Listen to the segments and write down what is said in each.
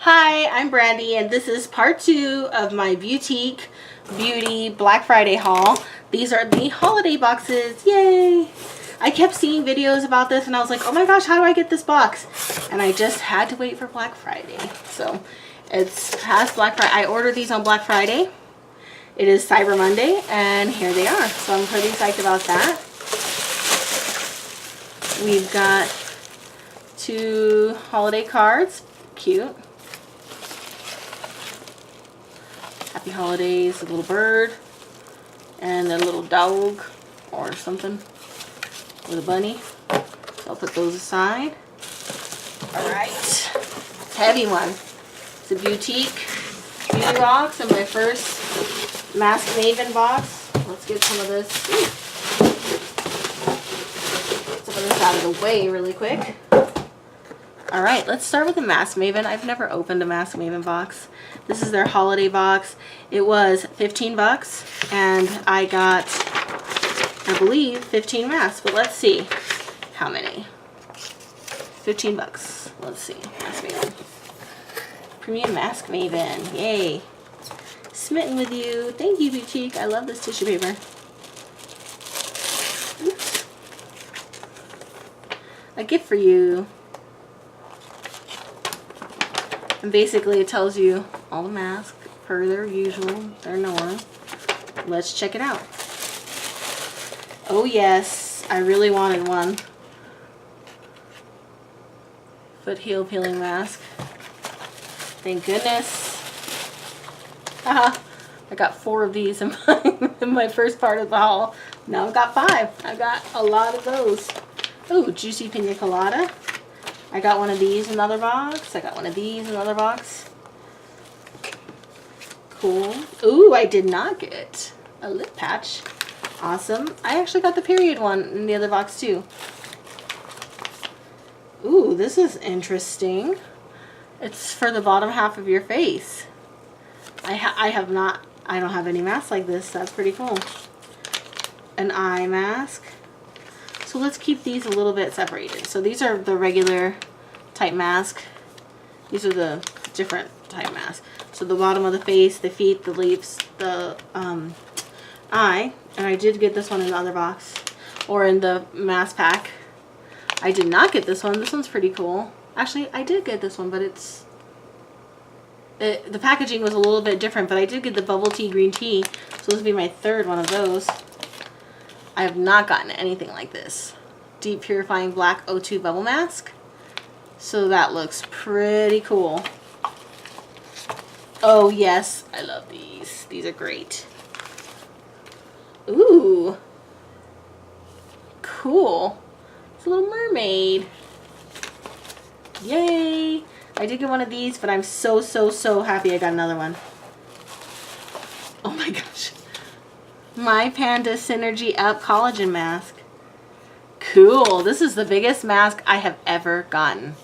Hi, I'm Brandy, and this is part 2 of my Beauteque Beauty Black Friday haul. These are the holiday boxes. Yay! I kept seeing videos about this and I was like, oh my gosh, how do I get this box? And I just had to wait for Black Friday. So it's past Black Friday. I ordered these on Black Friday. It is Cyber Monday and here they are. So I'm pretty psyched about that. We've got 2 holiday cards. Cute. Happy holidays, a little bird, and a little dog or something with a bunny. So I'll put those aside. Alright, heavy one. It's a Beauteque beauty box and my first Mask Maven box. Let's get some of this. Get some of this out of the way really quick. Alright, let's start with the Mask Maven. I've never opened a Mask Maven box. This is their holiday box. It was 15 bucks and I got, I believe, 15 masks, but let's see how many. 15 bucks. Let's see. Mask Maven. Premium Mask Maven. Yay. Smitten with you. Thank you, Beauteque. I love this tissue paper. Oops. A gift for you. And basically it tells you all the masks per their usual, their norm. Let's check it out. Oh yes, I really wanted one. Foot heel peeling mask. Thank goodness. Haha, I got 4 of these in my first part of the haul. Now I've got 5. I got a lot of those. Oh, juicy pina colada. I got one of these in another box. I got one of these in another box. Cool. Ooh, I did not get a lip patch. Awesome. I actually got the period one in the other box too. Ooh, this is interesting. It's for the bottom half of your face. I don't have any masks like this. That's pretty cool. An eye mask. So let's keep these a little bit separated. So these are the regular type mask. These are the different type masks. So the bottom of the face, the feet, the lips, the eye. And I did get this one in the other box. Or in the mask pack. I did not get this one. This one's pretty cool. Actually, I did get this one, but the packaging was a little bit different. But I did get the bubble tea green tea. So this will be my 3rd one of those. I have not gotten anything like this. Deep Purifying Black O2 Bubble Mask. So that looks pretty cool. Oh yes, I love these. These are great. Ooh. Cool. It's a little mermaid. Yay. I did get one of these, but I'm so happy I got another one. Oh my gosh. My Panda Synergy Up Collagen Mask. Cool. This is the biggest mask I have ever gotten.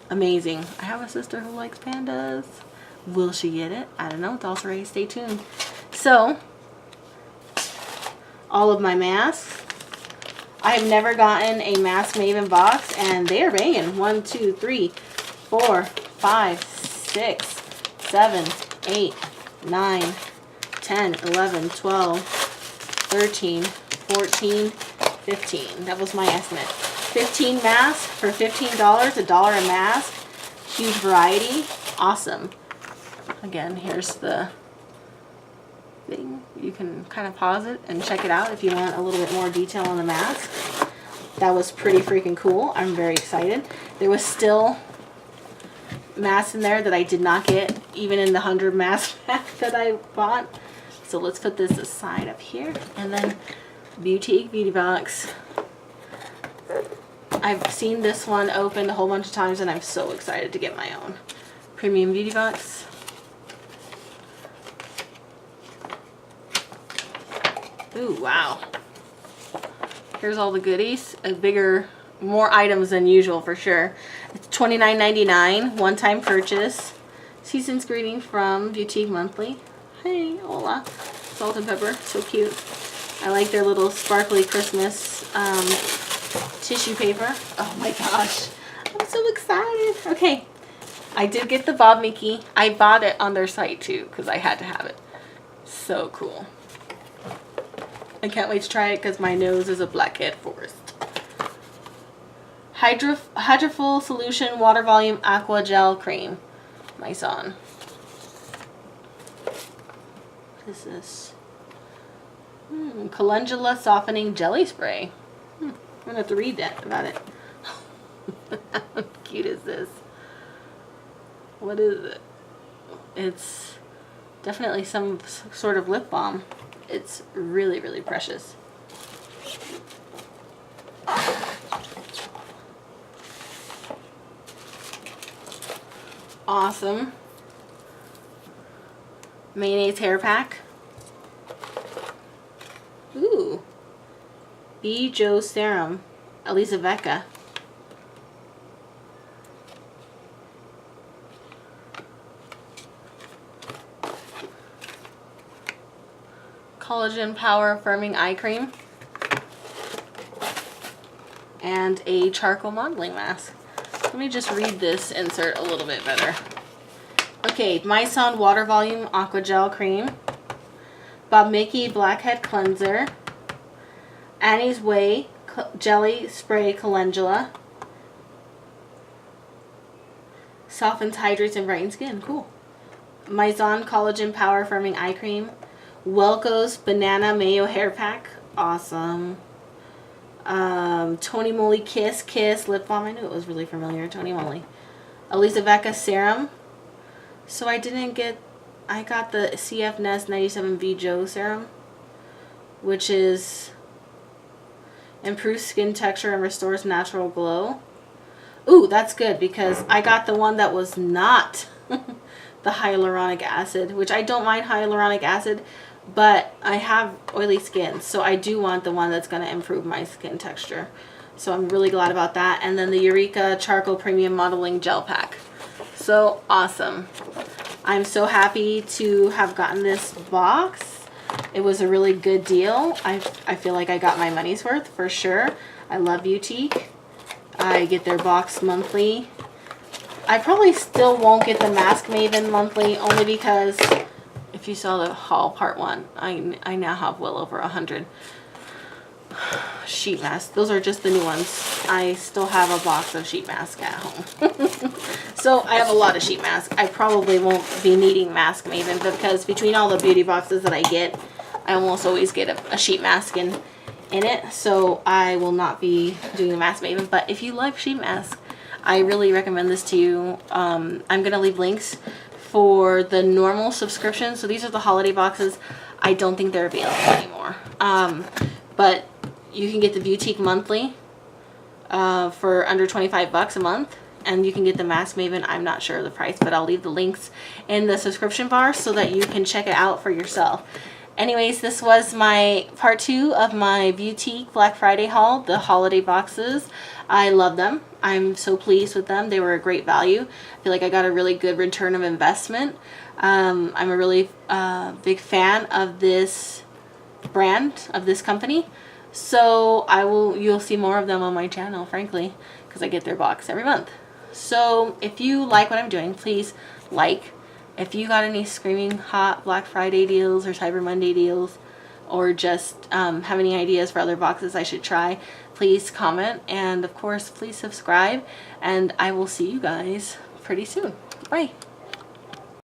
Amazing. I have a sister who likes pandas. Will she get it? I don't know. It's also ready. Stay tuned. So, all of my masks. I have never gotten a Mask Maven box, and they are banging. 1, 2, 3, 4, 5, 6, 7, 8, 9, 10, 11, 12, 13, 14, 15. That was my estimate. 15 masks for $15, $1 a mask. Huge variety. Awesome. Again, here's the thing. You can kind of pause it and check it out if you want a little bit more detail on the mask. That was pretty freaking cool. I'm very excited. There was still masks in there that I did not get, even in the 100 mask pack that I bought. So let's put this aside up here. And then Beauteque Beauty Box. I've seen this one opened a whole bunch of times and I'm so excited to get my own. Premium Beauty Box. Ooh, wow. Here's all the goodies. More items than usual for sure. It's $29.99, one-time purchase. Season's greeting from Beauteque Monthly. Hey, hola. Salt and pepper, so cute. I like their little sparkly Christmas tissue paper. Oh my gosh, I'm so excited. Okay, I did get the Bob Mickey. I bought it on their site too because I had to have it. So cool. I can't wait to try it because my nose is a blackhead forest. Hydrofull Solution Water Volume Aqua Gel Cream. Myson. What is this? Calendula Softening Jelly Spray. I'm going to have to read that about it. How cute is this? What is it? It's definitely some sort of lip balm. It's really, really precious. Awesome. Mayonnaise hair pack. Ooh. B. Joe Serum. Elisa Vecca. Collagen Power Firming Eye Cream. And a charcoal modeling mask. Let me just read this insert a little bit better. Okay, Myson Water Volume Aqua Gel Cream. Bob Mickey Blackhead Cleanser. Annie's Way Jelly Spray Calendula. Softens, hydrates, and brightens skin. Cool. Myson Collagen Power Firming Eye Cream. Welco's Banana Mayo Hair Pack. Awesome. Tony Moly Kiss Lip Balm. I knew it was really familiar. Tony Moly. Elisa Vecca Serum. So I got the CF Nest 97V Joe Serum, which is improves skin texture and restores natural glow. Ooh, that's good because I got the one that was not the hyaluronic acid, which I don't mind hyaluronic acid, but I have oily skin, so I do want the one that's going to improve my skin texture. So I'm really glad about that. And then the Eureka Charcoal Premium Modeling Gel Pack. So awesome. I'm so happy to have gotten this box. It was a really good deal. I feel like I got my money's worth for sure. I love Beauteque. I get their box monthly. I probably still won't get the Mask Maven monthly only because if you saw the haul part 1, I now have well over 100 sheet masks. Those are just the new ones. I still have a box of sheet masks at home. So I have a lot of sheet masks. I probably won't be needing Mask Maven because between all the beauty boxes that I get, I almost always get a sheet mask in it. So I will not be doing the Mask Maven. But if you like sheet masks, I really recommend this to you. I'm going to leave links for the normal subscription. So these are the holiday boxes. I don't think they're available anymore. But you can get the Beauteque monthly for under 25 bucks a month. And you can get the Mask Maven. I'm not sure of the price, but I'll leave the links in the subscription bar so that you can check it out for yourself. Anyways, this was my part 2 of my Beauteque Black Friday haul, the holiday boxes. I love them. I'm so pleased with them. They were a great value. I feel like I got a really good return of investment. I'm a really big fan of this brand, of this company. So you'll see more of them on my channel, frankly, because I get their box every month. So if you like what I'm doing, please like. If you got any screaming hot Black Friday deals or Cyber Monday deals, or just have any ideas for other boxes I should try, please comment. And of course, please subscribe. And I will see you guys pretty soon. Bye.